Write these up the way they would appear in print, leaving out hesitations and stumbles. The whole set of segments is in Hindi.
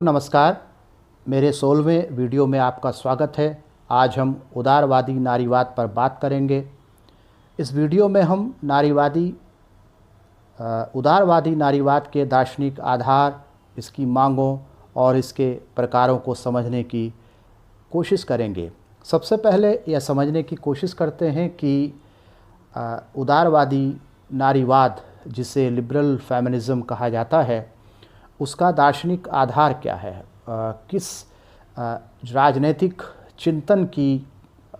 नमस्कार। मेरे 16वें वीडियो में आपका स्वागत है। आज हम उदारवादी नारीवाद पर बात करेंगे। इस वीडियो में हम उदारवादी नारीवाद के दार्शनिक आधार, इसकी मांगों और इसके प्रकारों को समझने की कोशिश करेंगे। सबसे पहले यह समझने की कोशिश करते हैं कि उदारवादी नारीवाद, जिसे लिबरल फेमिनिज़म कहा जाता है, उसका दार्शनिक आधार क्या है, किस राजनीतिक चिंतन की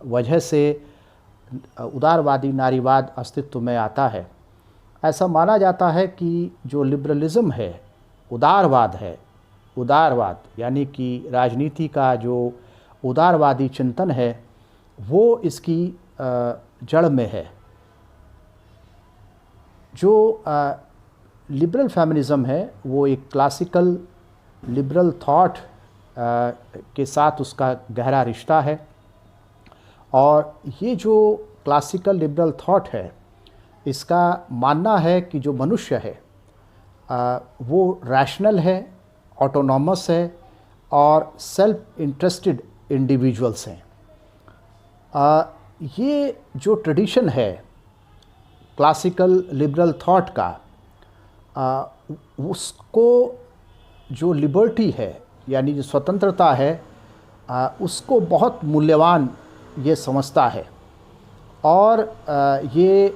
वजह से उदारवादी नारीवाद अस्तित्व में आता है। ऐसा माना जाता है कि जो लिबरलिज़म है, उदारवाद यानी कि राजनीति का जो उदारवादी चिंतन है, वो इसकी जड़ में है। जो लिबरल फेमिनिज़म है वो एक क्लासिकल लिबरल थॉट के साथ उसका गहरा रिश्ता है। और ये जो क्लासिकल लिबरल थॉट है, इसका मानना है कि जो मनुष्य है वो रैशनल है, ऑटोनॉमस है और सेल्फ इंटरेस्टेड इंडिविजुअल्स हैं। ये जो ट्रेडिशन है क्लासिकल लिबरल थॉट का, उसको जो लिबर्टी है यानी जो स्वतंत्रता है, उसको बहुत मूल्यवान ये समझता है। और ये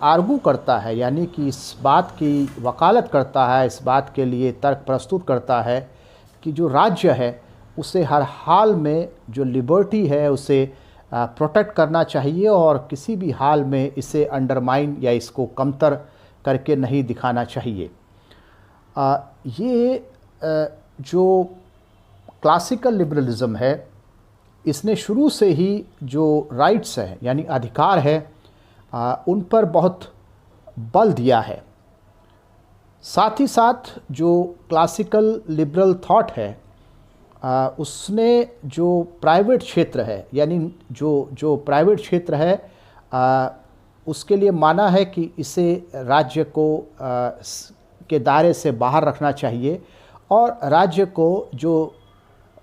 आर्गू करता है, यानी कि इस बात की वकालत करता है, इस बात के लिए तर्क प्रस्तुत करता है कि जो राज्य है उसे हर हाल में जो लिबर्टी है उसे प्रोटेक्ट करना चाहिए और किसी भी हाल में इसे अंडरमाइन या इसको कमतर करके नहीं दिखाना चाहिए। ये जो क्लासिकल लिबरलिज़म है, इसने शुरू से ही जो राइट्स हैं यानी अधिकार है, उन पर बहुत बल दिया है। साथ ही साथ जो क्लासिकल लिबरल थॉट है, उसने जो प्राइवेट क्षेत्र है यानी जो प्राइवेट क्षेत्र है, उसके लिए माना है कि इसे राज्य को के दायरे से बाहर रखना चाहिए और राज्य को जो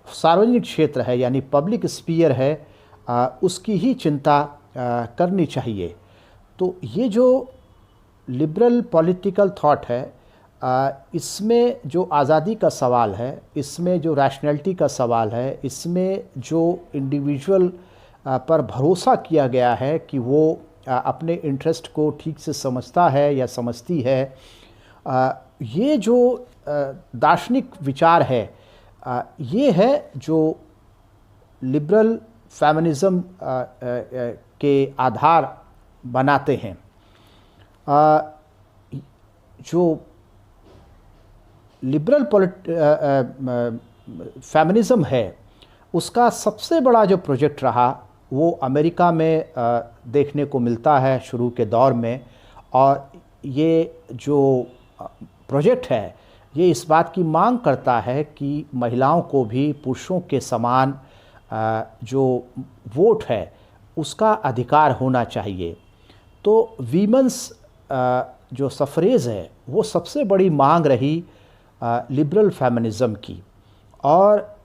सार्वजनिक क्षेत्र है यानी पब्लिक स्फीयर है, उसकी ही चिंता करनी चाहिए। तो ये जो लिबरल पॉलिटिकल थॉट है, इसमें जो आज़ादी का सवाल है, इसमें जो रैशनैलिटी का सवाल है, इसमें जो इंडिविजुअल पर भरोसा किया गया है कि वो अपने इंटरेस्ट को ठीक से समझता है या समझती है, ये जो दार्शनिक विचार है, ये है जो लिबरल फेमिनिज़म के आधार बनाते हैं। जो लिबरल फेमिनिज़म है, उसका सबसे बड़ा जो प्रोजेक्ट रहा वो अमेरिका में देखने को मिलता है शुरू के दौर में। और ये जो प्रोजेक्ट है, ये इस बात की मांग करता है कि महिलाओं को भी पुरुषों के समान जो वोट है उसका अधिकार होना चाहिए। तो वीमेंस जो सफरेज है, वो सबसे बड़ी मांग रही लिबरल फेमिनिज़म की। और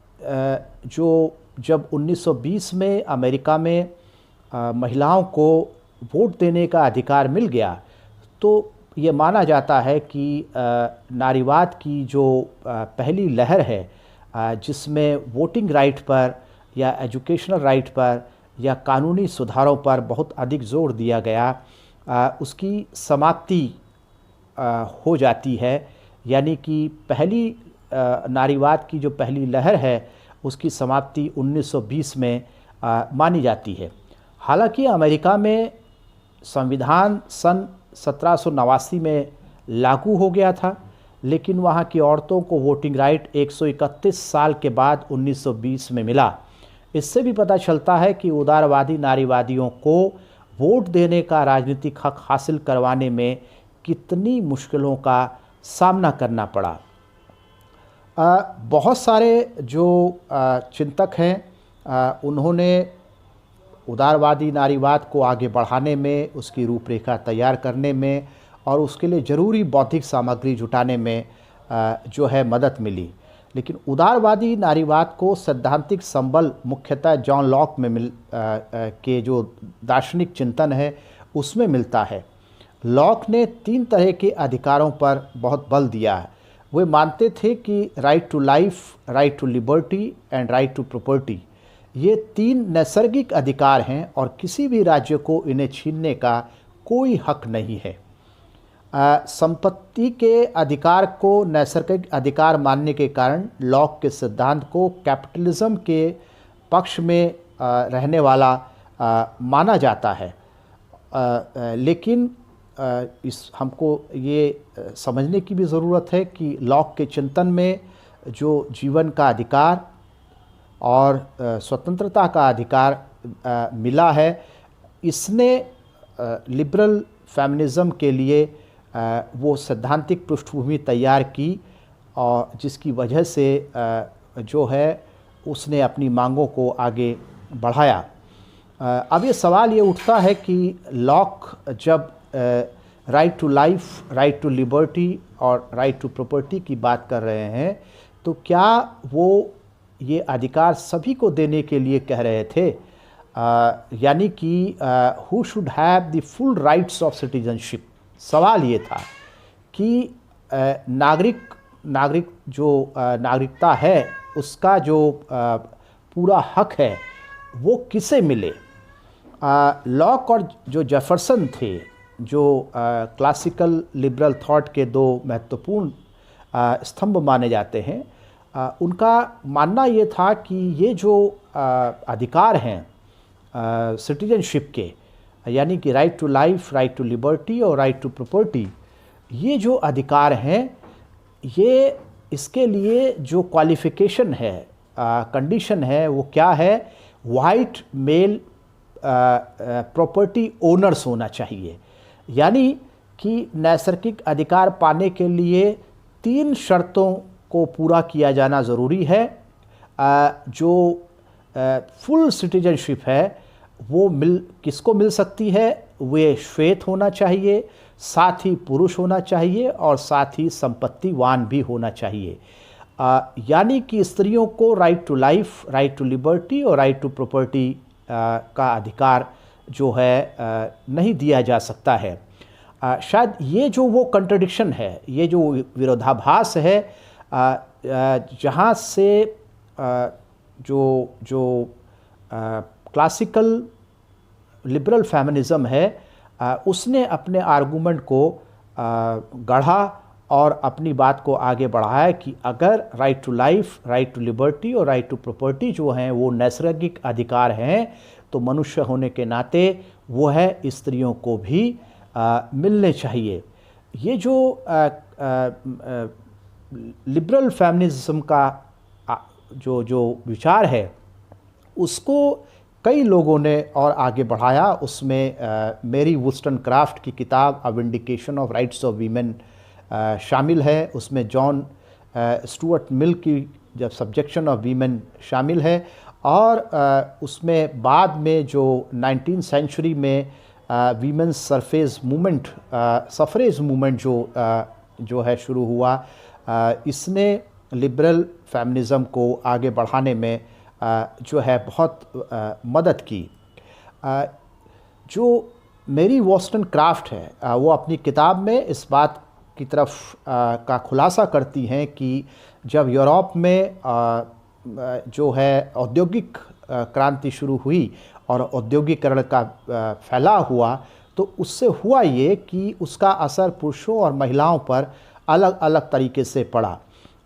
जो जब 1920 में अमेरिका में महिलाओं को वोट देने का अधिकार मिल गया, तो ये माना जाता है कि नारीवाद की जो पहली लहर है, जिसमें वोटिंग राइट पर या एजुकेशनल राइट पर या कानूनी सुधारों पर बहुत अधिक जोर दिया गया, उसकी समाप्ति हो जाती है। यानी कि पहली नारीवाद की जो पहली लहर है, उसकी समाप्ति 1920 में मानी जाती है। हालांकि अमेरिका में संविधान सन 1789 में लागू हो गया था, लेकिन वहाँ की औरतों को वोटिंग राइट 131 साल के बाद 1920 में मिला। इससे भी पता चलता है कि उदारवादी नारीवादियों को वोट देने का राजनीतिक हक हासिल करवाने में कितनी मुश्किलों का सामना करना पड़ा। बहुत सारे जो चिंतक हैं, उन्होंने उदारवादी नारीवाद को आगे बढ़ाने में, उसकी रूपरेखा तैयार करने में और उसके लिए ज़रूरी बौद्धिक सामग्री जुटाने में जो है मदद मिली। लेकिन उदारवादी नारीवाद को सैद्धांतिक संबल मुख्यतः जॉन लॉक में के जो दार्शनिक चिंतन है उसमें मिलता है। लॉक ने 3 तरह के अधिकारों पर बहुत बल दिया है। वे मानते थे कि right to life, right to liberty and right to property, ये 3 नैसर्गिक अधिकार हैं और किसी भी राज्य को इन्हें छीनने का कोई हक नहीं है। संपत्ति के अधिकार को नैसर्गिक अधिकार मानने के कारण लॉक के सिद्धांत को कैपिटलिज्म के पक्ष में रहने वाला माना जाता है। लेकिन इस हमको ये समझने की भी ज़रूरत है कि लॉक के चिंतन में जो जीवन का अधिकार और स्वतंत्रता का अधिकार मिला है, इसने लिबरल फेमिनिज़म के लिए वो सैद्धांतिक पृष्ठभूमि तैयार की और जिसकी वजह से जो है उसने अपनी मांगों को आगे बढ़ाया। अब ये सवाल ये उठता है कि लॉक जब right to life, right to liberty और राइट टू प्रॉपर्टी की बात कर रहे हैं, तो क्या वो ये अधिकार सभी को देने के लिए कह रहे थे? यानी कि who should have the full rights of citizenship. सवाल ये था कि नागरिकता है उसका जो पूरा हक है वो किसे मिले। लॉक और जो जेफरसन थे, जो क्लासिकल लिबरल थॉट के 2 महत्वपूर्ण स्तंभ माने जाते हैं, उनका मानना ये था कि ये जो अधिकार हैं सिटीजनशिप के, यानी कि right to life, right to liberty और राइट टू प्रॉपर्टी, ये जो अधिकार हैं, ये इसके लिए जो क्वालिफ़िकेशन है, कंडीशन है, वो क्या है? वाइट मेल प्रॉपर्टी ओनर्स होना चाहिए। यानी कि नैसर्गिक अधिकार पाने के लिए 3 शर्तों को पूरा किया जाना ज़रूरी है। जो फुल सिटीजनशिप है वो किसको मिल सकती है? वे श्वेत होना चाहिए, साथ ही पुरुष होना चाहिए और साथ ही संपत्तिवान भी होना चाहिए। यानी कि स्त्रियों को right to life, right to liberty और राइट टू प्रॉपर्टी का अधिकार जो है नहीं दिया जा सकता है। शायद ये जो वो कंट्रडिक्शन है, ये जो विरोधाभास है, जहाँ से जो क्लासिकल लिबरल फेमिनिज़म है, उसने अपने आर्गूमेंट को गढ़ा और अपनी बात को आगे बढ़ाया कि अगर right to life, right to liberty और राइट टू प्रॉपर्टी जो हैं वो नैसर्गिक अधिकार हैं, तो मनुष्य होने के नाते वो है स्त्रियों को भी मिलने चाहिए। ये जो लिबरल फेमिनिज्म का जो विचार है, उसको कई लोगों ने और आगे बढ़ाया। उसमें मेरी वुस्टनक्राफ्ट की किताब a vindication of rights of women शामिल है। उसमें जॉन स्टुअर्ट मिल की जब सब्जेक्शन ऑफ वीमेन शामिल है, और उसमें बाद में जो 19th सेंचुरी में वीमेंस सफरेज मूवमेंट जो है शुरू हुआ, इसने लिबरल फेमिनिज़म को आगे बढ़ाने में जो है बहुत मदद की। जो मेरी वुस्टनक्राफ्ट है, वो अपनी किताब में इस बात की तरफ का खुलासा करती हैं कि जब यूरोप में जो है औद्योगिक क्रांति शुरू हुई और औद्योगिकरण का फैलाव हुआ, तो उससे हुआ ये कि उसका असर पुरुषों और महिलाओं पर अलग अलग तरीके से पड़ा।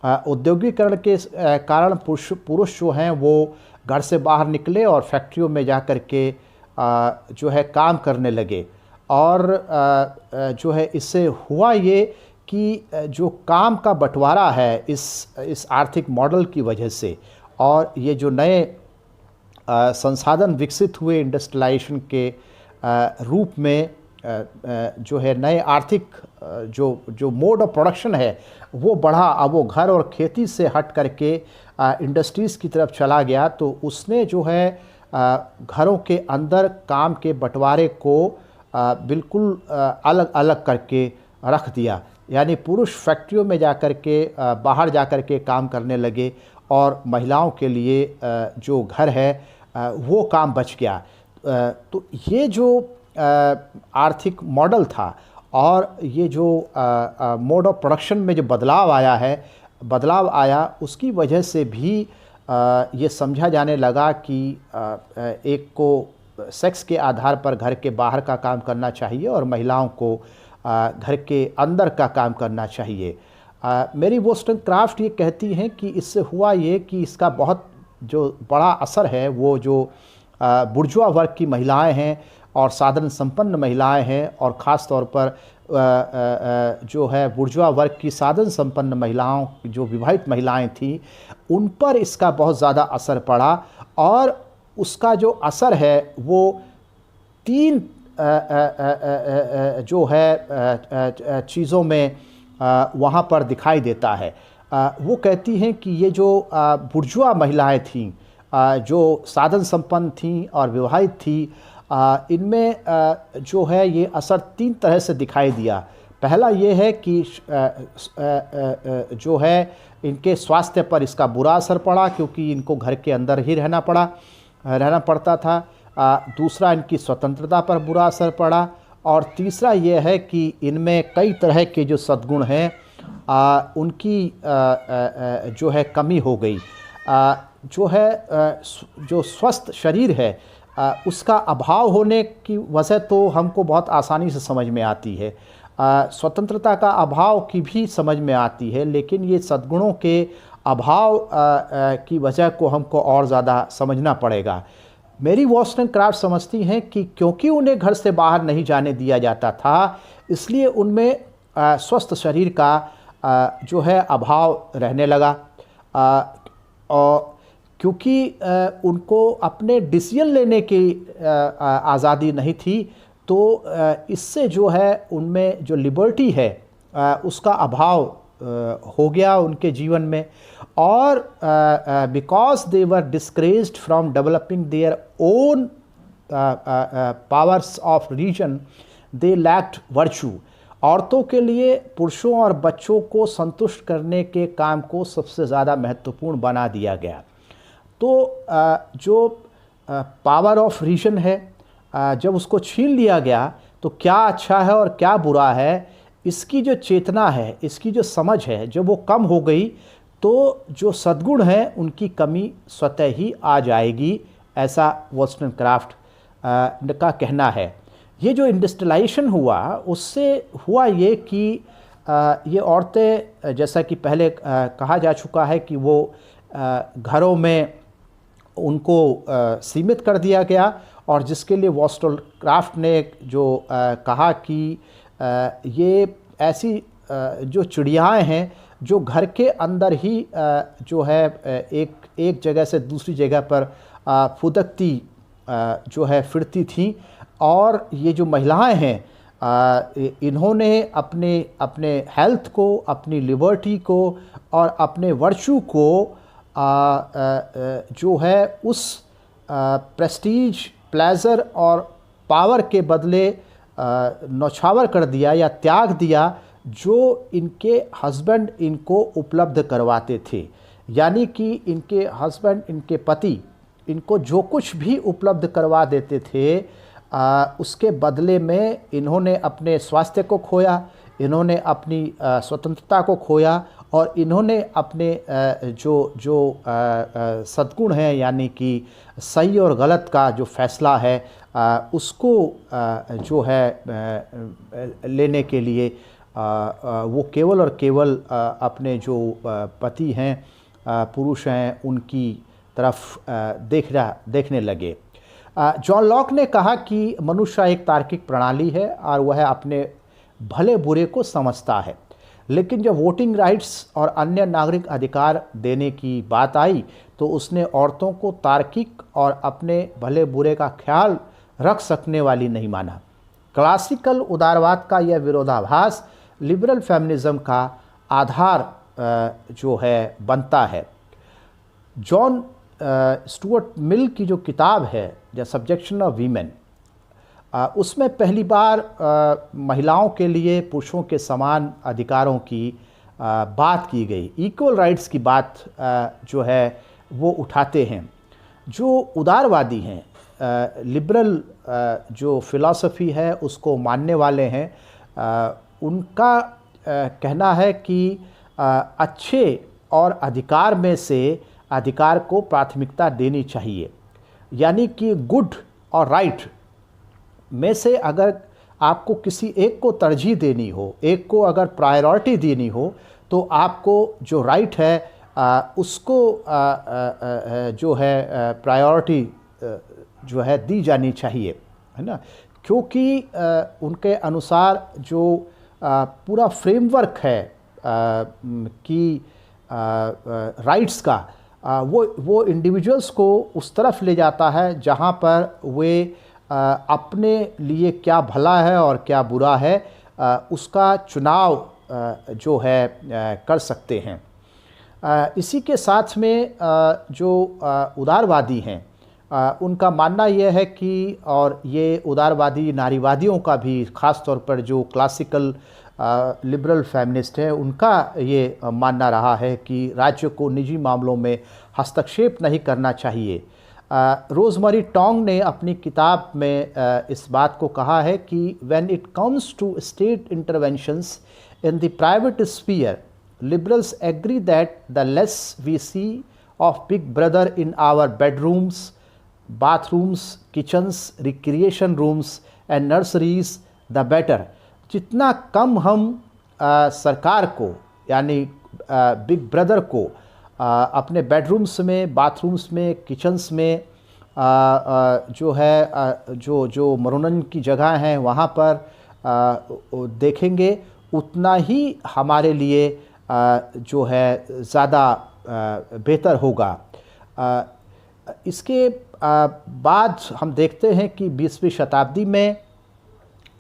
औद्योगिकरण के कारण पुरुष जो हैं वो घर से बाहर निकले और फैक्ट्रियों में जा कर के जो है काम करने लगे, और जो है इससे हुआ ये कि जो काम का बंटवारा है इस आर्थिक मॉडल की वजह से, और ये जो नए संसाधन विकसित हुए इंडस्ट्रियलाइजेशन के रूप में, जो है नए आर्थिक जो मोड ऑफ प्रोडक्शन है वो बढ़ा। अब वो घर और खेती से हट करके इंडस्ट्रीज़ की तरफ चला गया, तो उसने जो है घरों के अंदर काम के बंटवारे को बिल्कुल अलग अलग करके रख दिया। यानी पुरुष फैक्ट्रियों में जाकर के बाहर जाकर के काम करने लगे और महिलाओं के लिए जो घर है वो काम बच गया। तो ये जो आर्थिक मॉडल था और ये जो मोड ऑफ प्रोडक्शन में जो बदलाव आया, उसकी वजह से भी ये समझा जाने लगा कि एक को सेक्स के आधार पर घर के बाहर का काम करना चाहिए और महिलाओं को घर के अंदर का काम करना चाहिए। मेरी वोस्टनक्राफ्ट ये कहती हैं कि इससे हुआ ये कि इसका बहुत जो बड़ा असर है वो जो बुर्जुआ वर्ग की महिलाएं हैं और साधन संपन्न महिलाएं हैं, और ख़ास तौर पर जो है बुर्जुआ वर्ग की साधन संपन्न महिलाओं, जो विवाहित महिलाएं थीं, उन पर इसका बहुत ज़्यादा असर पड़ा। और उसका जो असर है वो 3 जो है चीज़ों में वहाँ पर दिखाई देता है। वो कहती हैं कि ये जो बुर्जुआ महिलाएं थीं, जो साधन संपन्न थीं और विवाहित थीं, इनमें जो है ये असर 3 तरह से दिखाई दिया। पहला ये है कि जो है इनके स्वास्थ्य पर इसका बुरा असर पड़ा, क्योंकि इनको घर के अंदर ही रहना पड़ता था। दूसरा, इनकी स्वतंत्रता पर बुरा असर पड़ा, और तीसरा ये है कि इनमें कई तरह के जो सद्गुण हैं उनकी जो है कमी हो गई। जो है जो स्वस्थ शरीर है उसका अभाव होने की वजह तो हमको बहुत आसानी से समझ में आती है, स्वतंत्रता का अभाव की भी समझ में आती है, लेकिन ये सद्गुणों के अभाव की वजह को हमको और ज़्यादा समझना पड़ेगा। मेरी वोस्टनक्राफ्ट समझती हैं कि क्योंकि उन्हें घर से बाहर नहीं जाने दिया जाता था, इसलिए उनमें स्वस्थ शरीर का जो है अभाव रहने लगा। और क्योंकि उनको अपने डिसीजन लेने की आज़ादी नहीं थी, तो इससे जो है उनमें जो लिबर्टी है उसका अभाव हो गया उनके जीवन में। और because they were discouraged from developing their own powers of reason, they lacked virtue. औरतों के लिए पुरुषों और बच्चों को संतुष्ट करने के काम को सबसे ज़्यादा महत्वपूर्ण बना दिया गया। तो जो पावर ऑफ रीजन है, जब उसको छीन लिया गया तो क्या अच्छा है और क्या बुरा है, इसकी जो चेतना है, इसकी जो समझ है, जब वो कम हो गई तो जो सद्गुण है उनकी कमी स्वतः ही आ जाएगी, ऐसा वोस्टनक्राफ्ट का कहना है। ये जो इंडस्ट्रियलाइजेशन हुआ उससे हुआ ये कि ये औरतें, जैसा कि पहले कहा जा चुका है कि वो घरों में उनको सीमित कर दिया गया, और जिसके लिए वोस्टनक्राफ्ट ने जो कहा कि ये ऐसी जो चिड़ियाएँ हैं जो घर के अंदर ही जो है एक जगह से दूसरी जगह पर फुदकती जो है फिरती थी, और ये जो महिलाएं हैं इन्होंने अपने हेल्थ को, अपनी लिबर्टी को और अपने वर्चू को जो है उस प्रेस्टीज, प्लेजर और पावर के बदले नौछावर कर दिया या त्याग दिया जो इनके हस्बैंड इनको उपलब्ध करवाते थे। यानी कि इनके हस्बैंड, इनके पति इनको जो कुछ भी उपलब्ध करवा देते थे, उसके बदले में इन्होंने अपने स्वास्थ्य को खोया, इन्होंने अपनी स्वतंत्रता को खोया, और इन्होंने अपने जो सद्गुण हैं, यानी कि सही और गलत का जो फैसला है उसको जो है लेने के लिए वो केवल और केवल अपने जो पति हैं, पुरुष हैं, उनकी तरफ देखने लगे। जॉन लॉक ने कहा कि मनुष्य एक तार्किक प्रणाली है और वह अपने भले बुरे को समझता है, लेकिन जब वोटिंग राइट्स और अन्य नागरिक अधिकार देने की बात आई तो उसने औरतों को तार्किक और अपने भले बुरे का ख्याल रख सकने वाली नहीं माना। क्लासिकल उदारवाद का यह विरोधाभास लिबरल फेमिनिज्म का आधार जो है बनता है। जॉन स्टुअर्ट मिल की जो किताब है द सब्जेक्शन ऑफ वीमेन, उसमें पहली बार महिलाओं के लिए पुरुषों के समान अधिकारों की बात की गई, इक्वल राइट्स की बात जो है वो उठाते हैं। जो उदारवादी हैं, लिबरल जो फिलॉसफी है उसको मानने वाले हैं, उनका कहना है कि अच्छे और अधिकार में से अधिकार को प्राथमिकता देनी चाहिए। यानी कि गुड और राइट में से अगर आपको किसी एक को तरजीह देनी हो, एक को अगर प्रायोरिटी देनी हो, तो आपको जो राइट है उसको जो है प्रायोरिटी जो है दी जानी चाहिए, है ना। क्योंकि उनके अनुसार जो पूरा फ्रेमवर्क है कि राइट्स का, वो इंडिविजुअल्स को उस तरफ ले जाता है जहाँ पर वे अपने लिए क्या भला है और क्या बुरा है उसका चुनाव जो है कर सकते हैं। इसी के साथ में जो उदारवादी हैं, उनका मानना यह है कि, और ये उदारवादी नारीवादियों का भी, ख़ास तौर पर जो क्लासिकल लिबरल फेमिनिस्ट है, उनका ये मानना रहा है कि राज्य को निजी मामलों में हस्तक्षेप नहीं करना चाहिए। रोज़मरी टोंग ने अपनी किताब में इस बात को कहा है कि when it comes to state interventions in the private sphere, liberals agree that the less we see of big brother in our bedrooms, bathrooms, kitchens, recreation rooms and nurseries, the better. जितना कम हम सरकार को, यानी बिग ब्रदर को अपने बेडरूम्स में, बाथरूम्स में, किचन्स में जो है जो मनोरंजन की जगह हैं वहाँ पर देखेंगे, उतना ही हमारे लिए जो है ज़्यादा बेहतर होगा। इसके बाद हम देखते हैं कि 20वीं शताब्दी में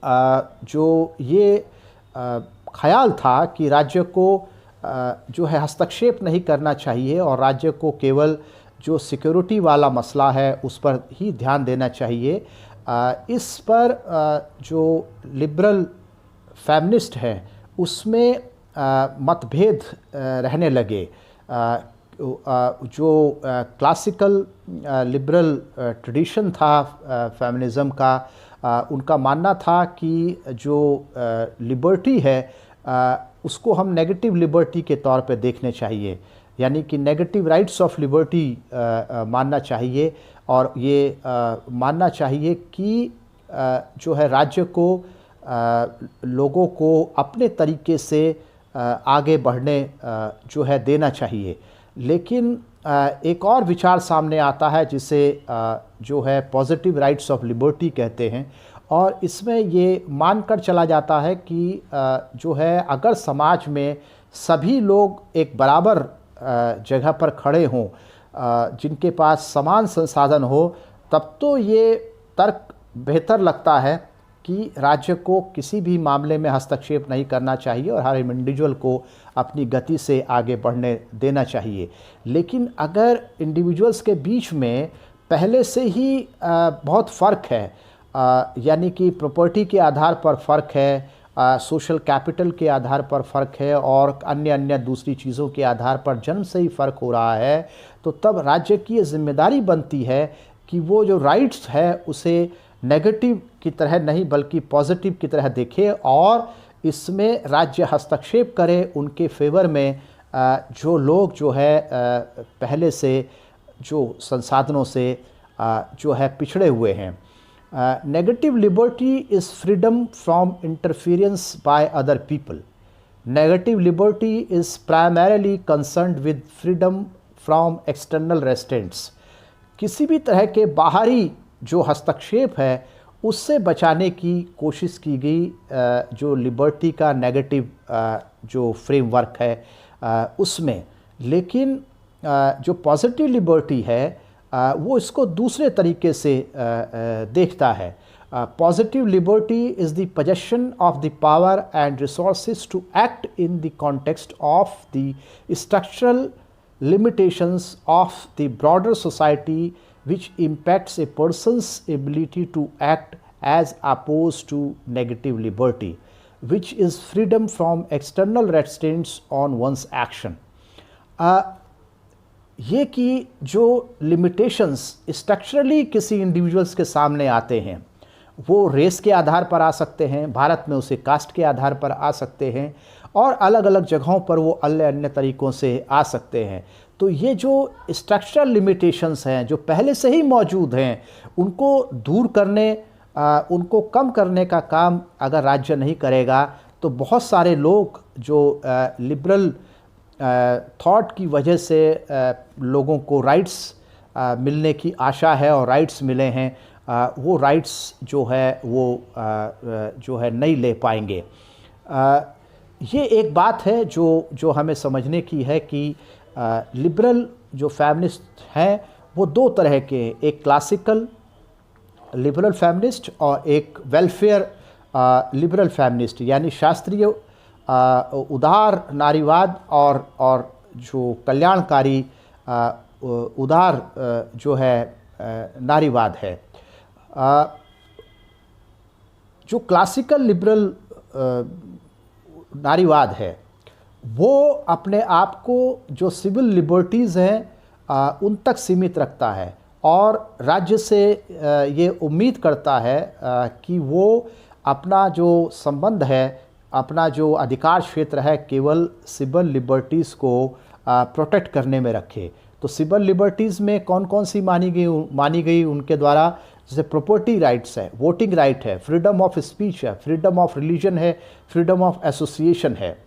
जो ये ख्याल था कि राज्य को जो है हस्तक्षेप नहीं करना चाहिए और राज्य को केवल जो सिक्योरिटी वाला मसला है उस पर ही ध्यान देना चाहिए, इस पर जो लिबरल फेमिनिस्ट हैं उसमें मतभेद रहने लगे। जो क्लासिकल लिबरल ट्रेडिशन था फेमिनिज़म का, उनका मानना था कि जो लिबर्टी है उसको हम नेगेटिव लिबर्टी के तौर पे देखने चाहिए, यानी कि नेगेटिव राइट्स ऑफ लिबर्टी मानना चाहिए, और ये मानना चाहिए कि जो है राज्य को लोगों को अपने तरीके से आगे बढ़ने जो है देना चाहिए। लेकिन एक और विचार सामने आता है जिसे जो है पॉजिटिव राइट्स ऑफ लिबर्टी कहते हैं, और इसमें ये मानकर चला जाता है कि जो है अगर समाज में सभी लोग एक बराबर जगह पर खड़े हों, जिनके पास समान संसाधन हो, तब तो ये तर्क बेहतर लगता है कि राज्य को किसी भी मामले में हस्तक्षेप नहीं करना चाहिए और हर इंडिविजुअल को अपनी गति से आगे बढ़ने देना चाहिए। लेकिन अगर इंडिविजुअल्स के बीच में पहले से ही बहुत फ़र्क है, यानी कि प्रॉपर्टी के आधार पर फ़र्क है, सोशल कैपिटल के आधार पर फ़र्क है, और अन्य दूसरी चीज़ों के आधार पर जन्म से ही फ़र्क हो रहा है, तो तब राज्य की ये जिम्मेदारी बनती है कि वो जो राइट्स है उसे नेगेटिव की तरह नहीं बल्कि पॉजिटिव की तरह देखे और इसमें राज्य हस्तक्षेप करे उनके फेवर में जो लोग जो है पहले से जो संसाधनों से जो है पिछड़े हुए हैं। Negative liberty is freedom from interference by other people. Negative liberty is primarily concerned with freedom from external restraints. किसी भी तरह के बाहरी जो हस्तक्षेप है उससे बचाने की कोशिश की गई जो लिबर्टी का नेगेटिव जो फ्रेमवर्क है उसमें। लेकिन जो पॉजिटिव लिबर्टी है वो इसको दूसरे तरीके से देखता है। Positive liberty is the possession of the power and resources to act in the context of the structural limitations of the broader society which impacts a person's ability to act as opposed to negative liberty, which is freedom from external restraints on one's action. ये कि जो लिमिटेशंस स्ट्रक्चरली किसी इंडिविजुअल्स के सामने आते हैं, वो रेस के आधार पर आ सकते हैं, भारत में उसे कास्ट के आधार पर आ सकते हैं, और अलग अलग जगहों पर वो अन्य अन्य तरीक़ों से आ सकते हैं। तो ये जो स्ट्रक्चरल लिमिटेशंस हैं जो पहले से ही मौजूद हैं, उनको दूर करने, उनको कम करने का काम अगर राज्य नहीं करेगा तो बहुत सारे लोग जो लिबरल थॉट की वजह से लोगों को राइट्स मिलने की आशा है और राइट्स मिले हैं, वो राइट्स जो है वो जो है नहीं ले पाएंगे। ये एक बात है जो हमें समझने की है कि लिबरल जो फेमिनिस्ट हैं वो दो तरह के, एक क्लासिकल लिबरल फेमिनिस्ट और एक वेलफेयर लिबरल फेमिनिस्ट, यानी शास्त्रीय उदार नारीवाद और जो कल्याणकारी उदार जो है नारीवाद है। जो क्लासिकल लिबरल नारीवाद है वो अपने आप को जो सिविल लिबर्टीज़ हैं उन तक सीमित रखता है और राज्य से ये उम्मीद करता है कि वो अपना जो संबंध है, अपना जो अधिकार क्षेत्र है, केवल सिविल लिबर्टीज़ को प्रोटेक्ट करने में रखे। तो सिविल लिबर्टीज़ में कौन कौन सी मानी गई उनके द्वारा, जैसे प्रॉपर्टी राइट्स है, वोटिंग राइट है, फ्रीडम ऑफ स्पीच है, फ्रीडम ऑफ रिलीजन है, फ्रीडम ऑफ एसोसिएशन है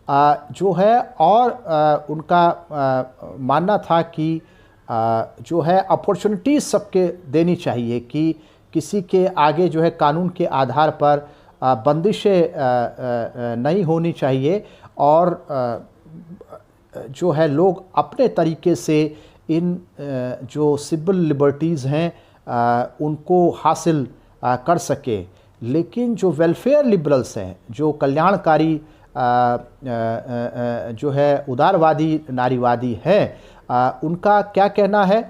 जो है। और उनका मानना था कि जो है अपॉर्चुनिटीज़ सबके देनी चाहिए, कि किसी के आगे जो है कानून के आधार पर बंदिशें नहीं होनी चाहिए, और जो है लोग अपने तरीके से इन जो सिविल लिबर्टीज़ हैं उनको हासिल कर सके। लेकिन जो वेलफेयर लिबरल्स हैं, जो कल्याणकारी जो है उदारवादी नारीवादी है, उनका क्या कहना है?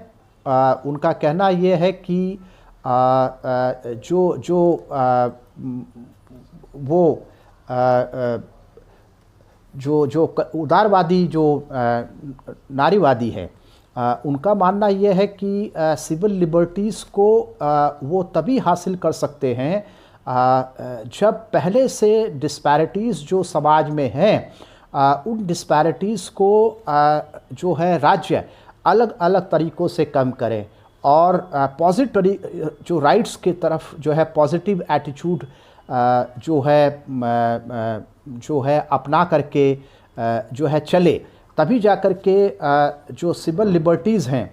उनका कहना ये है कि जो उदारवादी जो नारीवादी है, उनका मानना यह है कि सिविल लिबर्टीज़ को वो तभी हासिल कर सकते हैं जब पहले से डिस्पैरिटीज़ जो समाज में हैं उन डिस्पैरिटीज़ को जो है राज्य अलग अलग तरीक़ों से कम करे, और पॉजिटिव जो राइट्स की तरफ जो है पॉजिटिव एटीट्यूड जो है अपना करके जो है चले, तभी जा कर के जो सिविल लिबर्टीज़ हैं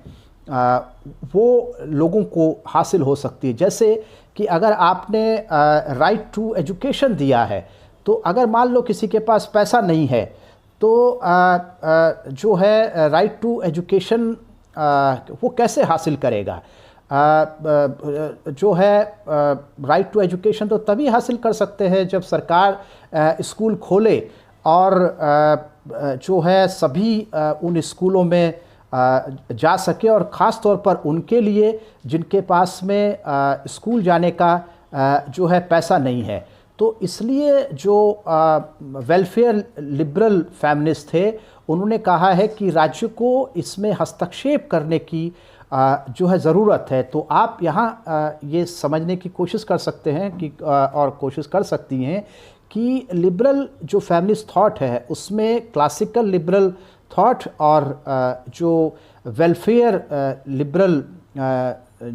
वो लोगों को हासिल हो सकती है। जैसे कि अगर आपने राइट टू एजुकेशन दिया है, तो अगर मान लो किसी के पास पैसा नहीं है तो जो है राइट टू एजुकेशन वो कैसे हासिल करेगा? जो है राइट टू एजुकेशन तो तभी हासिल कर सकते हैं जब सरकार स्कूल खोले और जो है सभी उन स्कूलों में जा सके, और ख़ास तौर पर उनके लिए जिनके पास में स्कूल जाने का जो है पैसा नहीं है। तो इसलिए जो वेलफेयर लिबरल फेमिनिस्ट थे, उन्होंने कहा है कि राज्य को इसमें हस्तक्षेप करने की जो है ज़रूरत है। तो आप यहाँ ये समझने की कोशिश कर सकते हैं कि और कोशिश कर सकती हैं कि लिबरल जो फेमिनिस्ट थॉट है उसमें क्लासिकल लिबरल थॉट और जो वेलफेयर लिबरल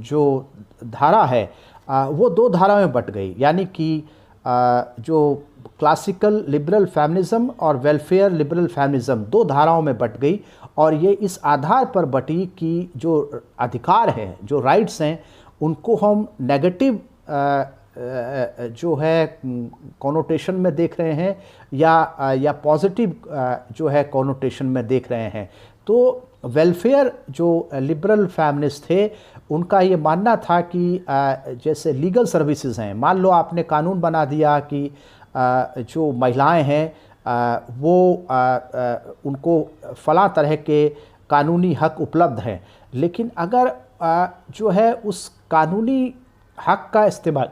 जो धारा है वो दो धारा में बट गई, यानी कि जो क्लासिकल लिबरल फेमिनिज़म और वेलफेयर लिबरल फेमिनिज़म दो धाराओं में बट गई। और ये इस आधार पर बटी कि जो अधिकार हैं, जो राइट्स हैं, उनको हम नेगेटिव जो है कॉनोटेशन में देख रहे हैं या पॉजिटिव जो है कॉनोटेशन में देख रहे हैं। तो वेलफेयर जो लिबरल फेमिनिस्ट थे, उनका ये मानना था कि जैसे लीगल सर्विसेज हैं, मान लो आपने कानून बना दिया कि जो महिलाएं हैं वो उनको फ़लाँ तरह के कानूनी हक उपलब्ध हैं, लेकिन अगर जो है उस कानूनी हक का इस्तेमाल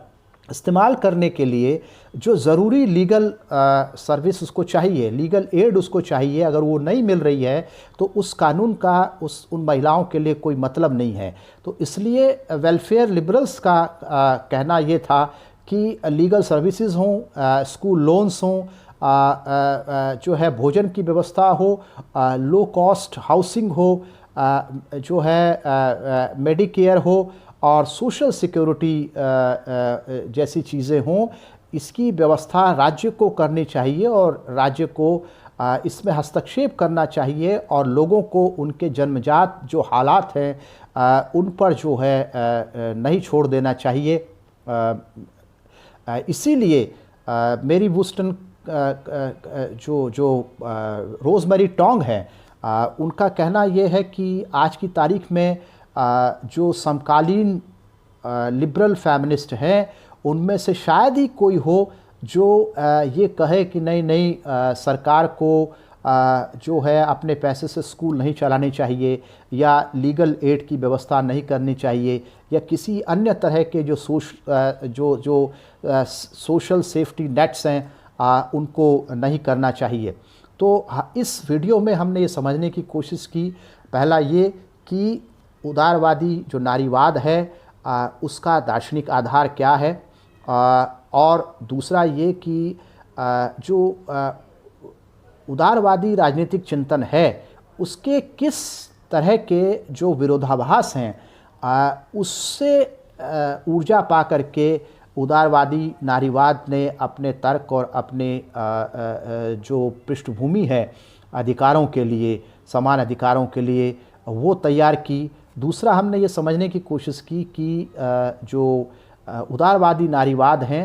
इस्तेमाल करने के लिए जो ज़रूरी लीगल सर्विस उसको चाहिए, लीगल एड उसको चाहिए, अगर वो नहीं मिल रही है तो उस कानून का उन महिलाओं के लिए कोई मतलब नहीं है। तो इसलिए वेलफेयर लिबरल्स का कहना ये था कि लीगल सर्विसेज हों, स्कूल लोन्स हों, जो है भोजन की व्यवस्था हो, लो कॉस्ट हाउसिंग हो, जो है मेडिकेयर हो और सोशल सिक्योरिटी जैसी चीज़ें हों, इसकी व्यवस्था राज्य को करनी चाहिए और राज्य को इसमें हस्तक्षेप करना चाहिए और लोगों को उनके जन्मजात जो हालात हैं उन पर जो है नहीं छोड़ देना चाहिए। इसीलिए मेरी वुस्टन जो रोज़मेरी टोंग है, उनका कहना ये है कि आज की तारीख में जो समकालीन लिबरल फेमिनिस्ट हैं उनमें से शायद ही कोई हो जो ये कहे कि नहीं नहीं, सरकार को जो है अपने पैसे से स्कूल नहीं चलाने चाहिए या लीगल एड की व्यवस्था नहीं करनी चाहिए या किसी अन्य तरह के जो सोशल सेफ्टी नेट्स हैं उनको नहीं करना चाहिए। तो इस वीडियो में हमने ये समझने की कोशिश की, पहला ये कि उदारवादी जो नारीवाद है उसका दार्शनिक आधार क्या है, और दूसरा ये कि जो उदारवादी राजनीतिक चिंतन है उसके किस तरह के जो विरोधाभास हैं उससे ऊर्जा पा करके उदारवादी नारीवाद ने अपने तर्क और अपने जो पृष्ठभूमि है अधिकारों के लिए, समान अधिकारों के लिए, वो तैयार की। दूसरा हमने ये समझने की कोशिश की कि जो उदारवादी नारीवाद हैं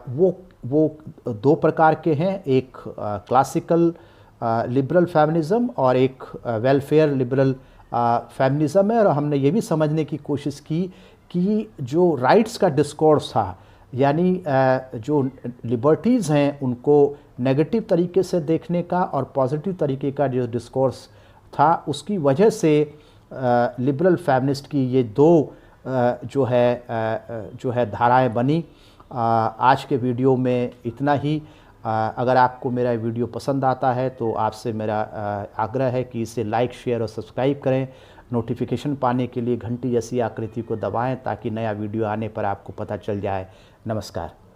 वो दो प्रकार के हैं, एक क्लासिकल लिबरल फेमिनिज़म और एक वेलफेयर लिबरल फेमिनिज़म है। और हमने ये भी समझने की कोशिश की कि जो राइट्स का डिस्कोर्स था, यानी जो लिबर्टीज़ हैं उनको नेगेटिव तरीके से देखने का और पॉजिटिव तरीके का जो डिस्कोर्स था, उसकी वजह से लिबरल फेमिनिस्ट की ये दो जो है धाराएं बनी। आज के वीडियो में इतना ही। अगर आपको मेरा वीडियो पसंद आता है तो आपसे मेरा आग्रह है कि इसे लाइक, शेयर और सब्सक्राइब करें। नोटिफिकेशन पाने के लिए घंटी जैसी आकृति को दबाएं ताकि नया वीडियो आने पर आपको पता चल जाए। नमस्कार।